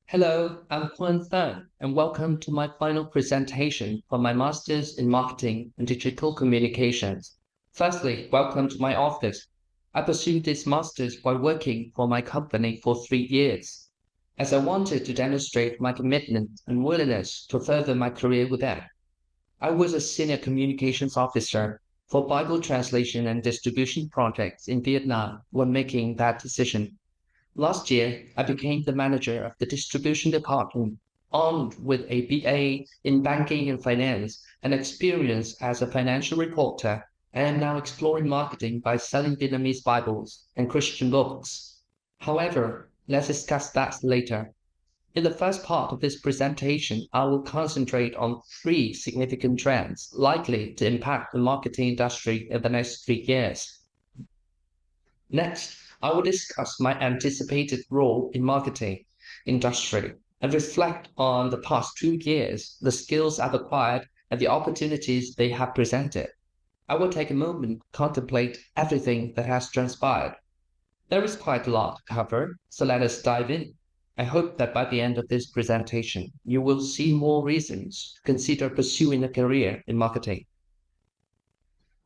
Hello, I'm Quan Phan, and welcome to my final presentation for my Master's in Marketing and Digital Communications. Firstly, welcome to my office. I pursued this Master's while working for my company for 3 years, as I wanted to demonstrate my commitment and willingness to further my career with them. I was a senior communications officer for Bible translation and distribution projects in Vietnam when making that decision. Last year, I became the manager of the distribution department, armed with a BA in banking and finance and experience as a financial reporter, and am now exploring marketing by selling Vietnamese Bibles and Christian books. However, let's discuss that later. In the first part of this presentation, I will concentrate on three significant trends likely to impact the marketing industry in the next 3 years. Next, I will discuss my anticipated role in marketing industry and reflect on the past 2 years, the skills I've acquired, and the opportunities they have presented. I will take a moment to contemplate everything that has transpired. There is quite a lot to cover, so let us dive in. I hope that by the end of this presentation, you will see more reasons to consider pursuing a career in marketing.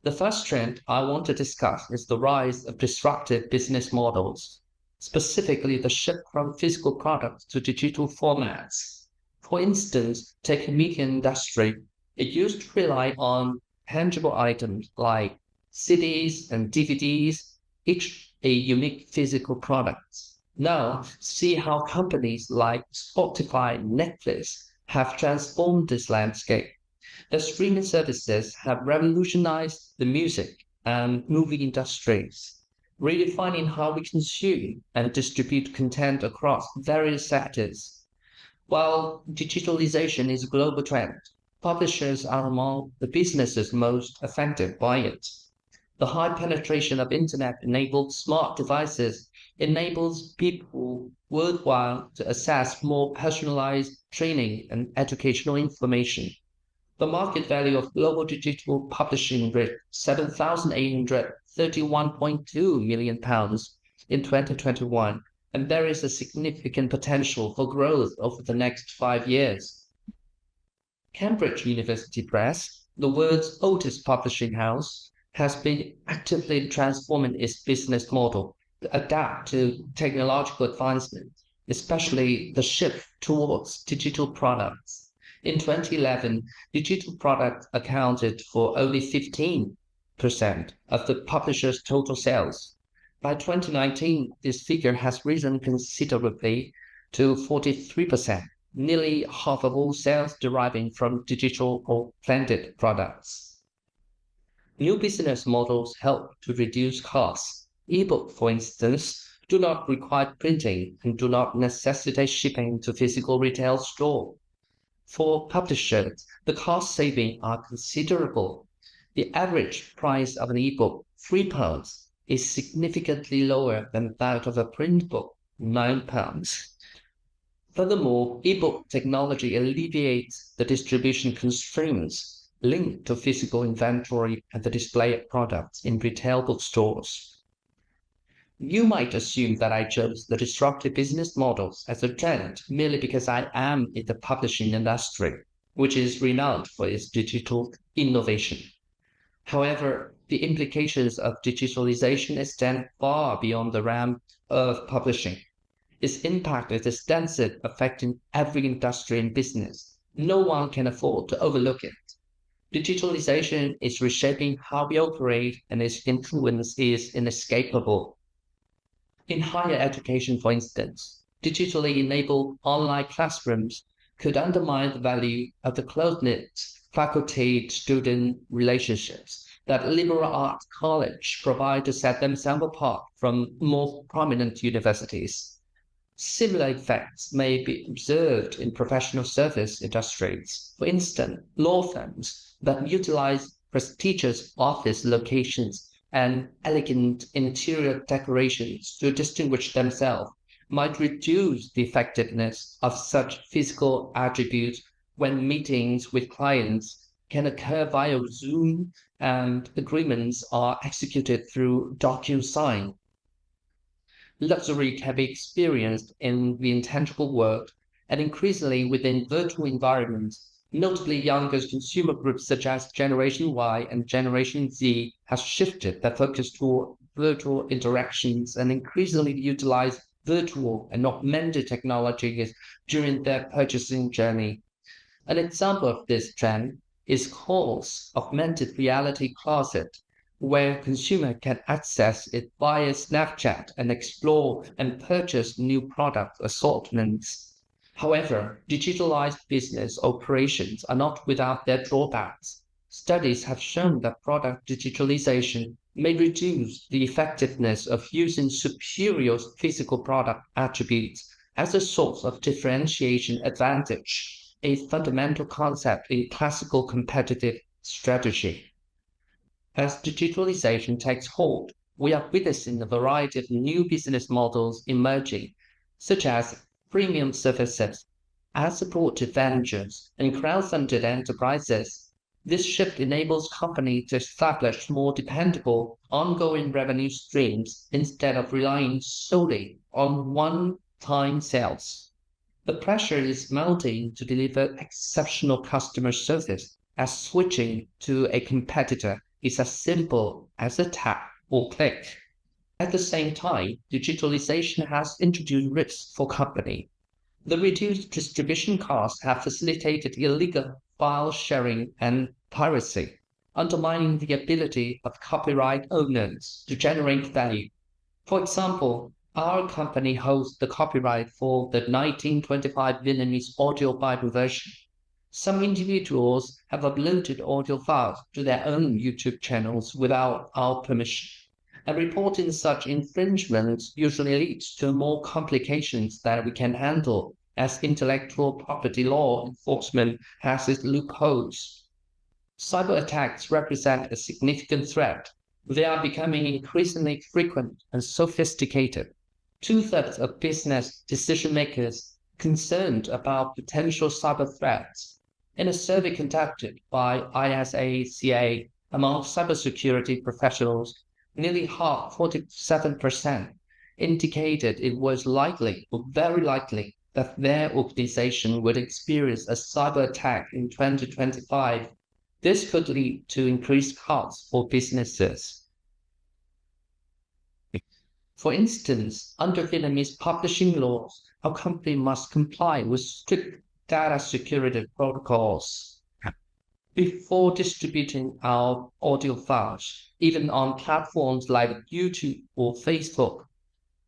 The first trend I want to discuss is the rise of disruptive business models, specifically the shift from physical products to digital formats. For instance, take the media industry. It used to rely on tangible items like CDs and DVDs, each a unique physical product. Now, see how companies like Spotify and Netflix have transformed this landscape. The streaming services have revolutionized the music and movie industries, redefining how we consume and distribute content across various sectors. While digitalization is a global trend, publishers are among the businesses most affected by it. The high penetration of internet-enabled smart devices enables people worldwide to access more personalized training and educational information. The market value of global digital publishing reached £7,831.2 million in 2021, and there is a significant potential for growth over the next 5 years. Cambridge University Press, the world's oldest publishing house, has been actively transforming its business model to adapt to technological advancement, especially the shift towards digital products. In 2011, digital products accounted for only 15% of the publisher's total sales. By 2019, this figure has risen considerably to 43%, nearly half of all sales deriving from digital or blended products. New business models help to reduce costs. Ebook, for instance, do not require printing and do not necessitate shipping to physical retail store. For publishers, the cost savings are considerable. The average price of an ebook, £3, is significantly lower than that of a print book, £9. Furthermore, ebook technology alleviates the distribution constraints linked to physical inventory and the display of products in retail bookstores. You might assume that I chose the disruptive business models as a trend merely because I am in the publishing industry, which is renowned for its digital innovation. However, the implications of digitalization extend far beyond the realm of publishing. Its impact is extensive, affecting every industry and business. No one can afford to overlook it. Digitalization is reshaping how we operate, and its influence is inescapable. In higher education, for instance, digitally enabled online classrooms could undermine the value of the close-knit faculty-student relationships that liberal arts colleges provide to set themselves apart from more prominent universities. Similar effects may be observed in professional service industries. For instance, law firms that utilize prestigious office locations and elegant interior decorations to distinguish themselves might reduce the effectiveness of such physical attributes when meetings with clients can occur via Zoom and agreements are executed through DocuSign. Luxury can be experienced in the intangible world. and increasingly within virtual environments. Notably, younger consumer groups such as Generation Y and Generation Z have shifted their focus toward virtual interactions and increasingly utilize virtual and augmented technologies during their purchasing journey. An example of this trend is Kohl's augmented reality closet, where consumer can access it via Snapchat and explore and purchase new product assortments. However, digitalized business operations are not without their drawbacks. Studies have shown that product digitalization may reduce the effectiveness of using superior physical product attributes as a source of differentiation advantage, a fundamental concept in classical competitive strategy. As digitalization takes hold, we are witnessing a variety of new business models emerging, such as premium services, ad-supported ventures, and crowd-funded enterprises. This shift enables companies to establish more dependable, ongoing revenue streams instead of relying solely on one-time sales. The pressure is mounting to deliver exceptional customer service as switching to a competitor is as simple as a tap or click. At the same time, digitalization has introduced risks for companies. The reduced distribution costs have facilitated illegal file sharing and piracy, undermining the ability of copyright owners to generate value. For example, our company holds the copyright for the 1925 Vietnamese audio Bible version. Some individuals have uploaded audio files to their own YouTube channels without our permission, and reporting such infringements usually leads to more complications than we can handle, as intellectual property law enforcement has its loopholes. Cyber attacks represent a significant threat. They are becoming increasingly frequent and sophisticated. Two-thirds of business decision-makers concerned about potential cyber threats. In a survey conducted by ISACA among cybersecurity professionals, nearly half, 47%, indicated it was likely or very likely that their organization would experience a cyber attack in 2025. This could lead to increased costs for businesses. For instance, under Vietnamese publishing laws, a company must comply with strict data security protocols before distributing our audio files, even on platforms like YouTube or Facebook.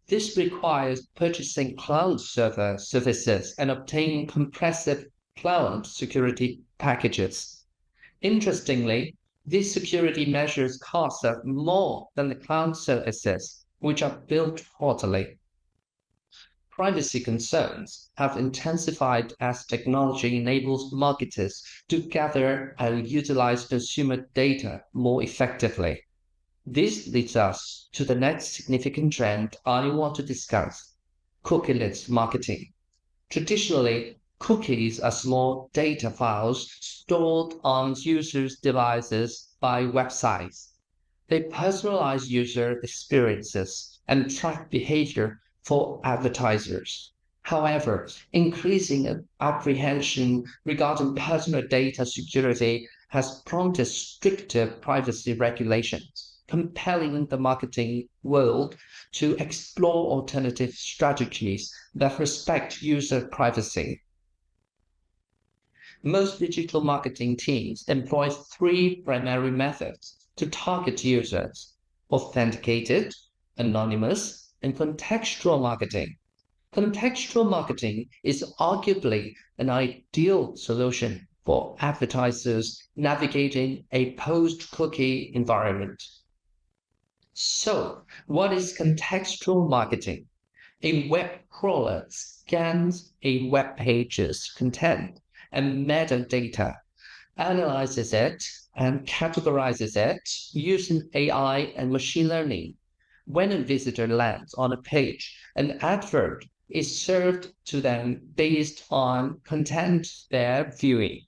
This requires purchasing cloud server services and obtaining comprehensive cloud security packages. Interestingly, these security measures cost us more than the cloud services, which are built quarterly. Privacy concerns have intensified as technology enables marketers to gather and utilize consumer data more effectively. This leads us to the next significant trend I want to discuss: cookieless marketing. Traditionally, cookies are small data files stored on users' devices by websites. They personalize user experiences and track behavior for advertisers. However, increasing apprehension regarding personal data security has prompted stricter privacy regulations, compelling the marketing world to explore alternative strategies that respect user privacy. Most digital marketing teams employ three primary methods to target users: authenticated, anonymous, and contextual marketing. Contextual marketing is arguably an ideal solution for advertisers navigating a post-cookie environment. So, what is contextual marketing? A web crawler scans a web page's content and metadata, analyzes it, and categorizes it using AI and machine learning. When a visitor lands on a page, an advert is served to them based on content they're viewing,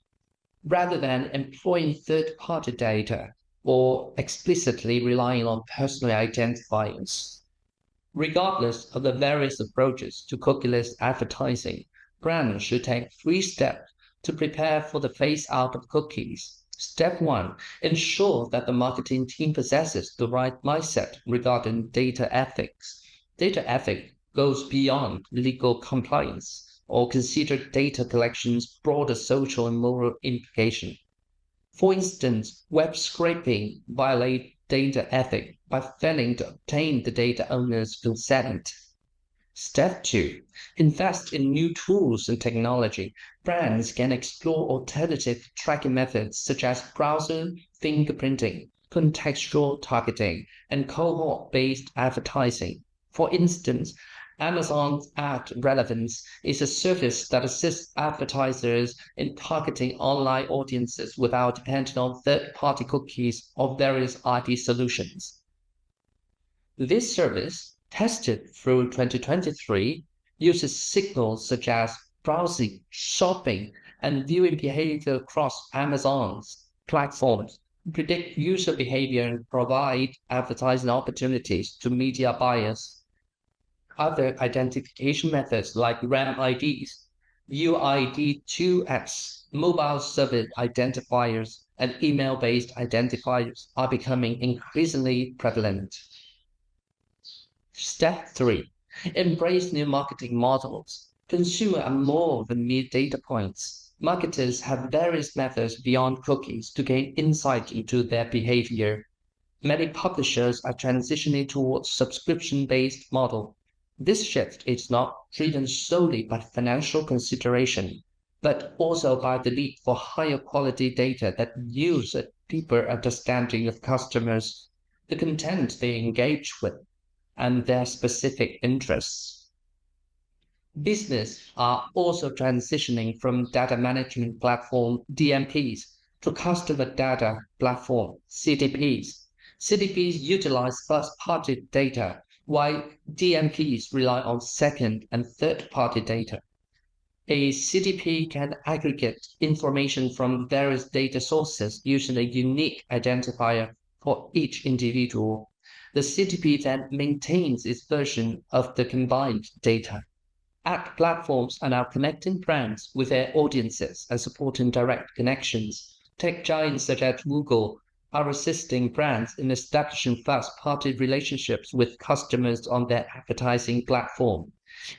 rather than employing third-party data or explicitly relying on personal identifiers. Regardless of the various approaches to cookieless advertising, brands should take 3 steps to prepare for the phase-out of cookies. Step 1. Ensure that the marketing team possesses the right mindset regarding data ethics. Data ethics goes beyond legal compliance or consider data collection's broader social and moral implications. For instance, web scraping violates data ethics by failing to obtain the data owner's consent. Step 2. Invest in new tools and technology. Brands can explore alternative tracking methods such as browser fingerprinting, contextual targeting, and cohort-based advertising. For instance, Amazon's Ad Relevance is a service that assists advertisers in targeting online audiences without depending on third-party cookies or various ID solutions. This service, tested through 2023, uses signals such as browsing, shopping, and viewing behavior across Amazon's platforms to predict user behavior and provide advertising opportunities to media buyers. Other identification methods like RAM IDs, UID2X, mobile service identifiers, and email-based identifiers are becoming increasingly prevalent. Step 3. Embrace new marketing models. Consumers are more than mere data points. Marketers have various methods beyond cookies to gain insight into their behavior. Many publishers are transitioning towards subscription-based model. This shift is not driven solely by financial consideration, but also by the need for higher quality data that yields a deeper understanding of customers, the content they engage with, and their specific interests. Businesses are also transitioning from data management platform DMPs to customer data platform CDPs. CDPs utilize first-party data, while DMPs rely on second and third-party data. A CDP can aggregate information from various data sources using a unique identifier for each individual. The CDP then maintains its version of the combined data. Ad platforms are now connecting brands with their audiences and supporting direct connections. Tech giants such as Google are assisting brands in establishing first-party relationships with customers on their advertising platform.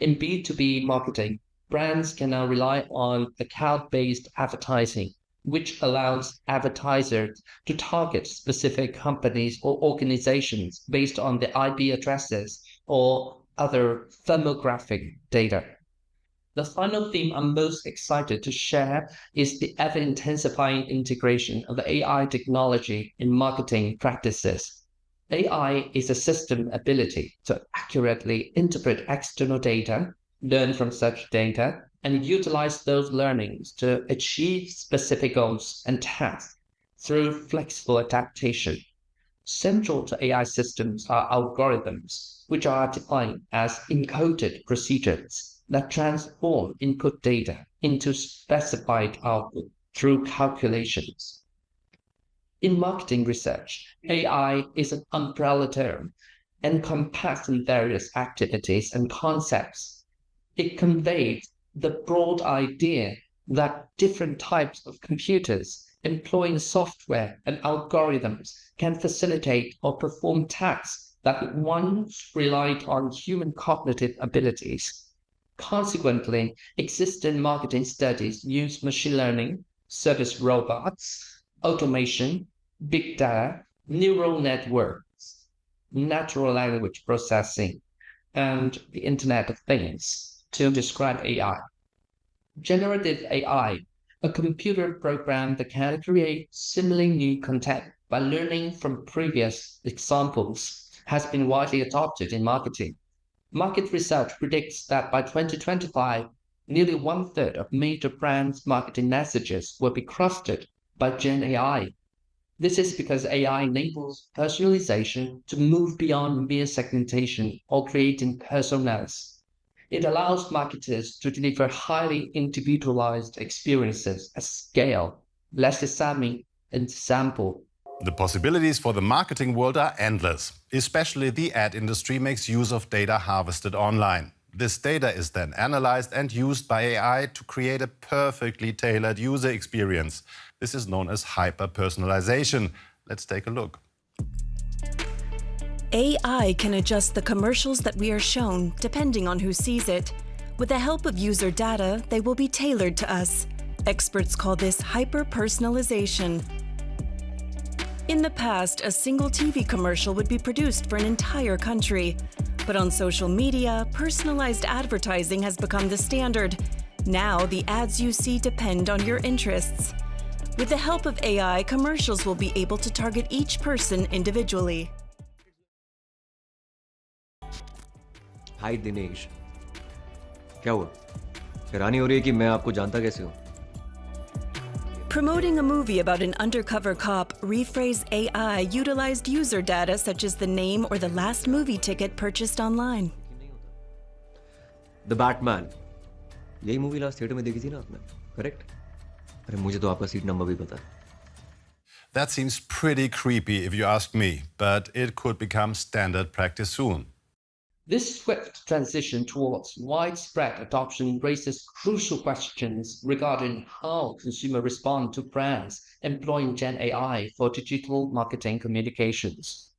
In B2B marketing, brands can now rely on account-based advertising, which allows advertisers to target specific companies or organizations based on their IP addresses or other firmographic data. The final theme I'm most excited to share is the ever-intensifying integration of AI technology in marketing practices. AI is a system ability to accurately interpret external data, learn from such data, and utilize those learnings to achieve specific goals and tasks through flexible adaptation. Central to AI systems are algorithms, which are defined as encoded procedures that transform input data into specified output through calculations. In marketing research, AI is an umbrella term encompassing various activities and concepts. It conveys the broad idea that different types of computers employing software and algorithms can facilitate or perform tasks that once relied on human cognitive abilities. Consequently, existing marketing studies use machine learning, service robots, automation, big data, neural networks, natural language processing, and the Internet of Things to describe AI. Generative AI, a computer program that can create seemingly new content by learning from previous examples, has been widely adopted in marketing. Market research predicts that by 2025, nearly one-third of major brands' marketing messages will be crafted by Gen AI. This is because AI enables personalization to move beyond mere segmentation or creating personas. It allows marketers to deliver highly individualized experiences at scale, less examining and sample. The possibilities for the marketing world are endless. Especially the ad industry makes use of data harvested online. This data is then analyzed and used by AI to create a perfectly tailored user experience. This is known as hyper-personalization. Let's take a look. AI can adjust the commercials that we are shown depending on who sees it. With the help of user data, they will be tailored to us. Experts call this hyper-personalization. In the past, a single TV commercial would be produced for an entire country. But on social media, personalized advertising has become the standard. Now, the ads you see depend on your interests. With the help of AI, commercials will be able to target each person individually. हाय दिनेश, क्या हुआ? हैरानी हो रही है कि मैं आपको जानता कैसे हूँ? Promoting a movie about an undercover cop, Rephrase AI utilized user data such as the name or the last movie ticket purchased online. The Batman. यही मूवी लास्ट थिएटर में देखी थी ना आपने? करेक्ट? अरे मुझे तो आपका सीट नंबर भी पता है. That seems pretty creepy if you ask me, but it could become standard practice soon. This swift transition towards widespread adoption raises crucial questions regarding how consumers respond to brands employing Gen AI for digital marketing communications.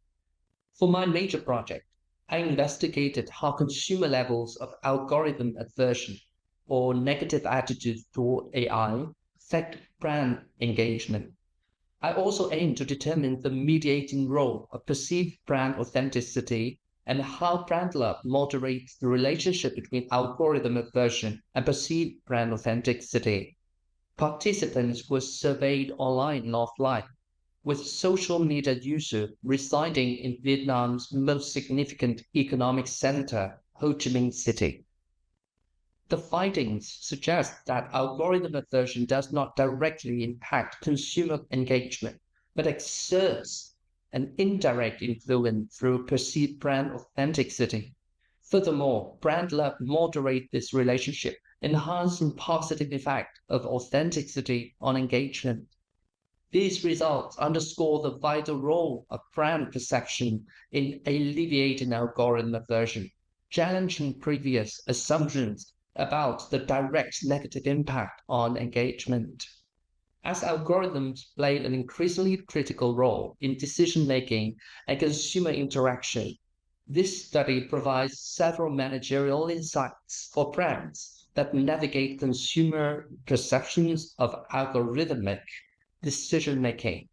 For my major project, I investigated how consumer levels of algorithm aversion or negative attitudes toward AI affect brand engagement. I also aim to determine the mediating role of perceived brand authenticity and how brand love moderates the relationship between algorithm aversion and perceived brand authenticity. Participants were surveyed online and offline, with social media users residing in Vietnam's most significant economic center, Ho Chi Minh City. The findings suggest that algorithm aversion does not directly impact consumer engagement, but exerts an indirect influence through perceived brand authenticity. Furthermore, brand love moderates this relationship, enhancing positive effect of authenticity on engagement. These results underscore the vital role of brand perception in alleviating algorithm aversion, challenging previous assumptions about the direct negative impact on engagement. As algorithms play an increasingly critical role in decision-making and consumer interaction, this study provides several managerial insights for brands that navigate consumer perceptions of algorithmic decision-making.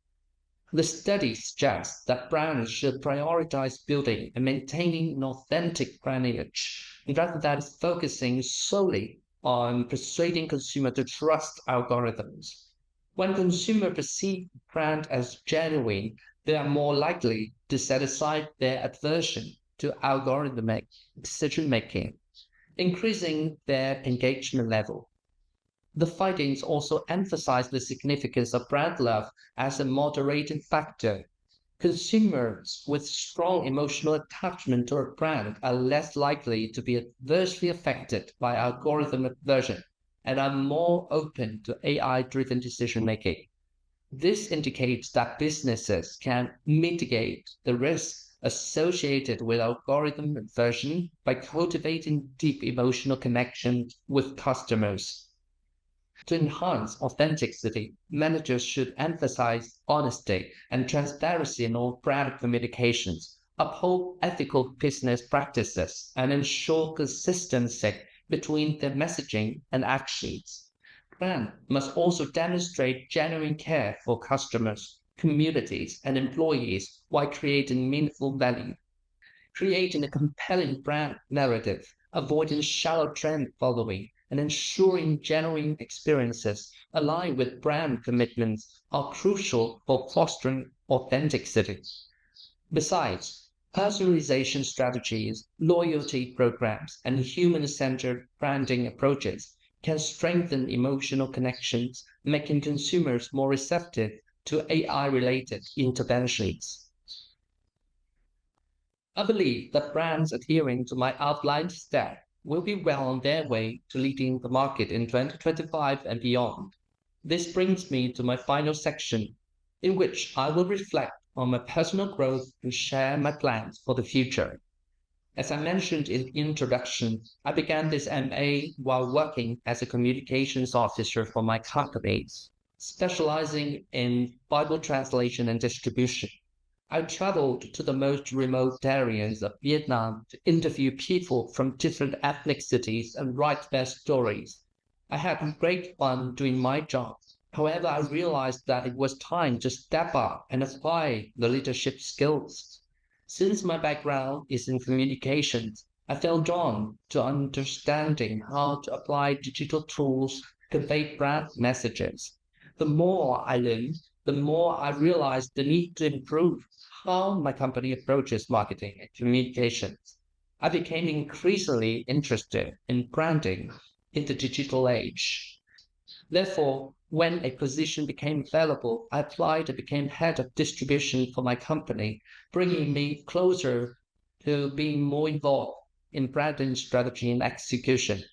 The study suggests that brands should prioritize building and maintaining an authentic brand image, rather than focusing solely on persuading consumers to trust algorithms. When consumers perceive the brand as genuine, they are more likely to set aside their aversion to algorithmic decision-making, increasing their engagement level. The findings also emphasize the significance of brand love as a moderating factor. Consumers with strong emotional attachment to a brand are less likely to be adversely affected by algorithm aversion and are more open to AI-driven decision-making. This indicates that businesses can mitigate the risks associated with algorithm aversion by cultivating deep emotional connection with customers. To enhance authenticity, managers should emphasize honesty and transparency in all brand communications, uphold ethical business practices, and ensure consistency between their messaging and actions. Brands must also demonstrate genuine care for customers, communities, and employees while creating meaningful value. Creating a compelling brand narrative, avoiding shallow trend following, and ensuring genuine experiences aligned with brand commitments are crucial for fostering authenticity. Besides, personalization strategies, loyalty programs, and human-centered branding approaches can strengthen emotional connections, making consumers more receptive to AI-related interventions. I believe that brands adhering to my outlined steps will be well on their way to leading the market in 2025 and beyond. This brings me to my final section, in which I will reflect on my personal growth and share my plans for the future. As I mentioned in the introduction, I began this MA while working as a communications officer for my company, specializing in Bible translation and distribution. I traveled to the most remote areas of Vietnam to interview people from different ethnicities and write their stories. I had great fun doing my job. However, I realized that it was time to step up and apply the leadership skills. Since my background is in communications, I felt drawn to understanding how to apply digital tools to convey brand messages. The more I learned, the more I realized the need to improve how my company approaches marketing and communications. I became increasingly interested in branding in the digital age. Therefore, when a position became available, I applied and became head of distribution for my company, bringing me closer to being more involved in branding strategy and execution.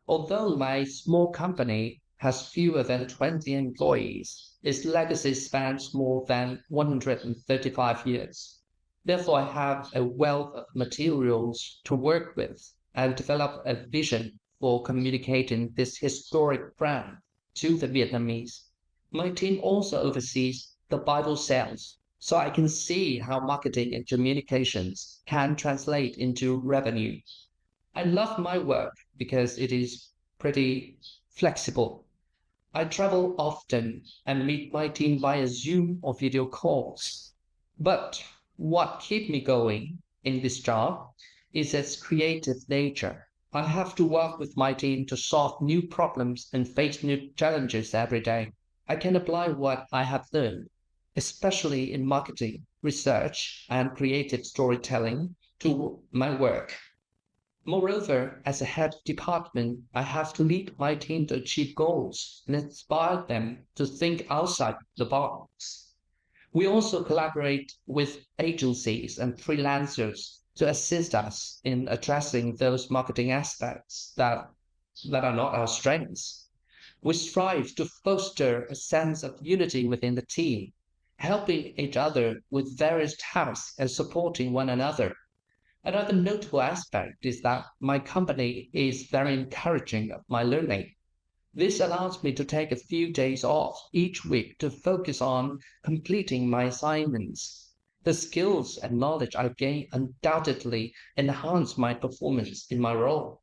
Although my small company has fewer than 20 employees, its legacy spans more than 135 years. Therefore, I have a wealth of materials to work with and develop a vision for communicating this historic brand to the Vietnamese. My team also oversees the Bible sales, so I can see how marketing and communications can translate into revenue. I love my work because it is pretty flexible. I travel often and meet my team via Zoom or video calls. But what keeps me going in this job is its creative nature. I have to work with my team to solve new problems and face new challenges every day. I can apply what I have learned, especially in marketing, research, and creative storytelling, to my work. Moreover, as a head department, I have to lead my team to achieve goals and inspire them to think outside the box. We also collaborate with agencies and freelancers to assist us in addressing those marketing aspects that are not our strengths. We strive to foster a sense of unity within the team, helping each other with various tasks and supporting one another. Another notable aspect is that my company is very encouraging of my learning. This allows me to take a few days off each week to focus on completing my assignments. The skills and knowledge I gain undoubtedly enhance my performance in my role.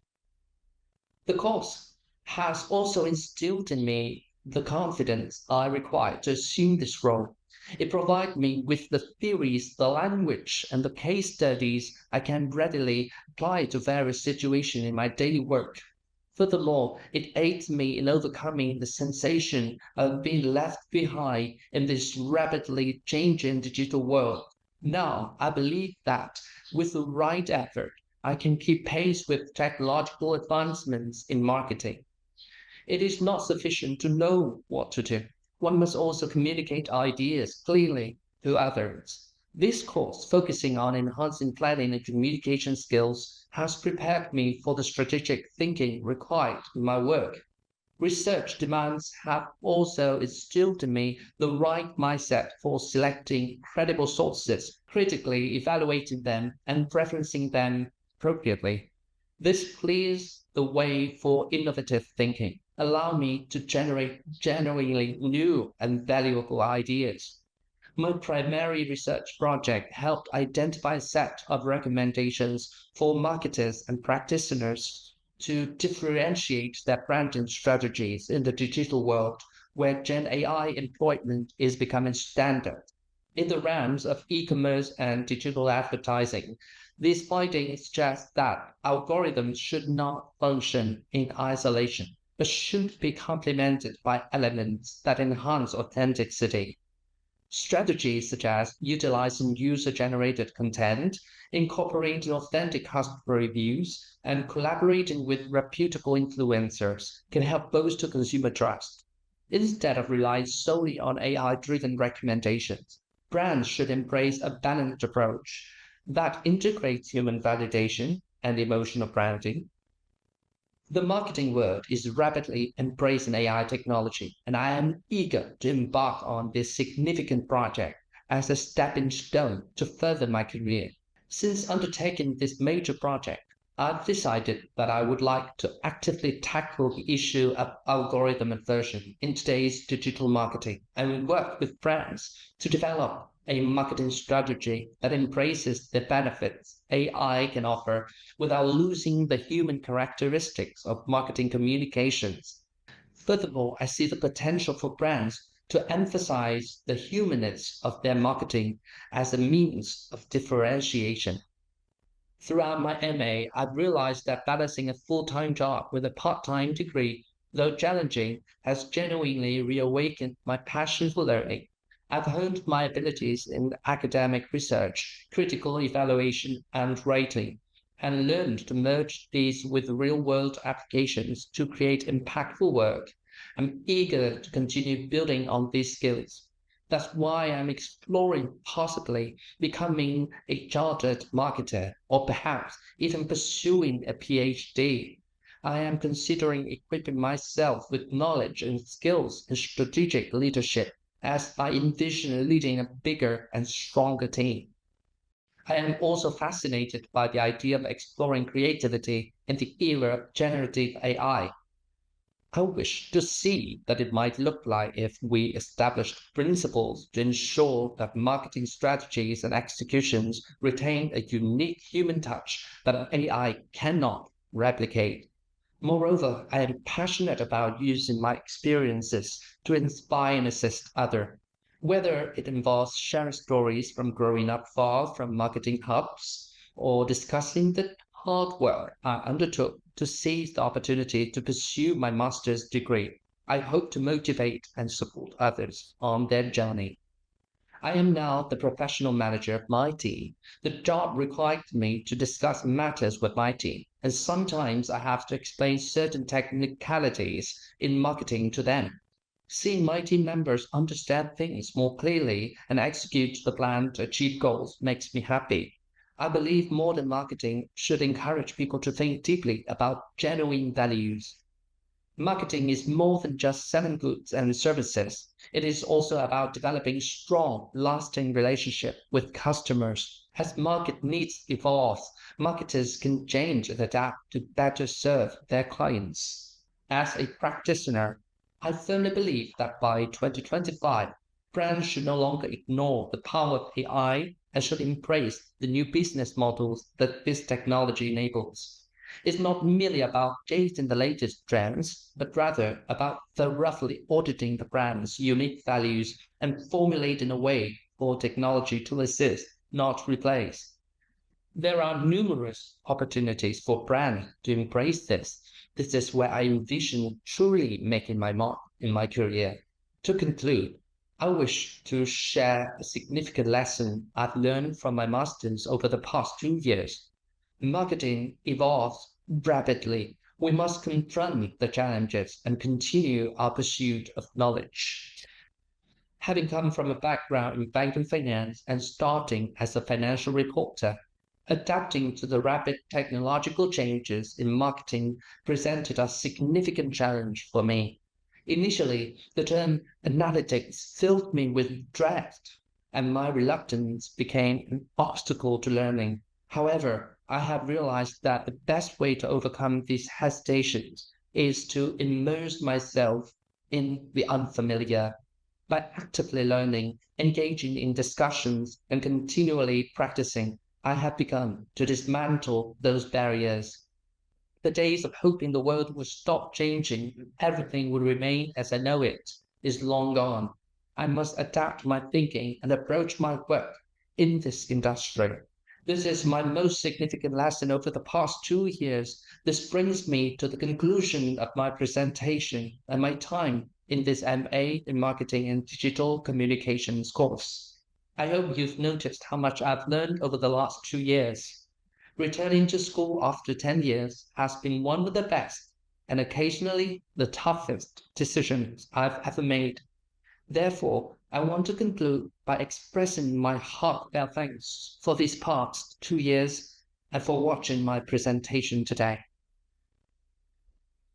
The course has also instilled in me the confidence I require to assume this role. It provides me with the theories, the language, and the case studies I can readily apply to various situations in my daily work. Furthermore, it aids me in overcoming the sensation of being left behind in this rapidly changing digital world. Now, I believe that with the right effort, I can keep pace with technological advancements in marketing. It is not sufficient to know what to do. One must also communicate ideas clearly to others. This course, focusing on enhancing planning and communication skills, has prepared me for the strategic thinking required in my work. Research demands have also instilled in me the right mindset for selecting credible sources, critically evaluating them, and referencing them appropriately. This clears the way for innovative thinking, allowing me to generate genuinely new and valuable ideas. My primary research project helped identify a set of recommendations for marketers and practitioners to differentiate their branding strategies in the digital world where Gen AI employment is becoming standard. In the realms of e-commerce and digital advertising, these findings suggest that algorithms should not function in isolation, but should be complemented by elements that enhance authenticity. Strategies such as utilizing user-generated content, incorporating authentic customer reviews, and collaborating with reputable influencers can help boost consumer trust. Instead of relying solely on AI-driven recommendations, brands should embrace a balanced approach that integrates human validation and emotional branding. The marketing world is rapidly embracing AI technology, and I am eager to embark on this significant project as a stepping stone to further my career. Since undertaking this major project, I've decided that I would like to actively tackle the issue of algorithm inversion in today's digital marketing and work with brands to develop a marketing strategy that embraces the benefits AI can offer without losing the human characteristics of marketing communications. Furthermore, I see the potential for brands to emphasize the humanness of their marketing as a means of differentiation. Throughout my MA, I've realized that balancing a full-time job with a part-time degree, though challenging, has genuinely reawakened my passion for learning. I've honed my abilities in academic research, critical evaluation, and writing, and learned to merge these with real-world applications to create impactful work. I'm eager to continue building on these skills. That's why I'm exploring possibly becoming a chartered marketer or perhaps even pursuing a PhD. I am considering equipping myself with knowledge and skills in strategic leadership as I envision leading a bigger and stronger team. I am also fascinated by the idea of exploring creativity in the era of generative AI. I wish to see that it might look like if we established principles to ensure that marketing strategies and executions retain a unique human touch that an AI cannot replicate. Moreover, I am passionate about using my experiences to inspire and assist others, whether it involves sharing stories from growing up far from marketing hubs or discussing the hard work I undertook to seize the opportunity to pursue my master's degree. I hope to motivate and support others on their journey. I am now the professional manager of my team. The job requires me to discuss matters with my team, and sometimes I have to explain certain technicalities in marketing to them. Seeing my team members understand things more clearly and execute the plan to achieve goals makes me happy. I believe modern marketing should encourage people to think deeply about genuine values. Marketing is more than just selling goods and services. It is also about developing strong, lasting relationships with customers. As market needs evolve, marketers can change and adapt to better serve their clients. As a practitioner, I firmly believe that by 2025, brands should no longer ignore the power of AI and should embrace the new business models that this technology enables. It's not merely about chasing the latest trends, but rather about thoroughly auditing the brand's unique values and formulating a way for technology to assist, not replace. There are numerous opportunities for brands to embrace this. This is where I envision truly making my mark in my career. To conclude, I wish to share a significant lesson I've learned from my masters over the past 2 years. Marketing evolves rapidly. We must confront the challenges and continue our pursuit of knowledge. Having come from a background in banking finance and starting as a financial reporter, adapting to the rapid technological changes in marketing presented a significant challenge for me. Initially, the term analytics filled me with dread, and my reluctance became an obstacle to learning. However, I have realized that the best way to overcome these hesitations is to immerse myself in the unfamiliar. By actively learning, engaging in discussions, and continually practicing, I have begun to dismantle those barriers. The days of hoping the world would stop changing and everything would remain as I know it is long gone. I must adapt my thinking and approach my work in this industry. This is my most significant lesson over the past 2 years. This brings me to the conclusion of my presentation and my time in this MA in Marketing and Digital Communications course. I hope you've noticed how much I've learned over the last 2 years. Returning to school after 10 years has been one of the best and occasionally the toughest decisions I've ever made. Therefore, I want to conclude by expressing my heartfelt thanks for these past 2 years and for watching my presentation today.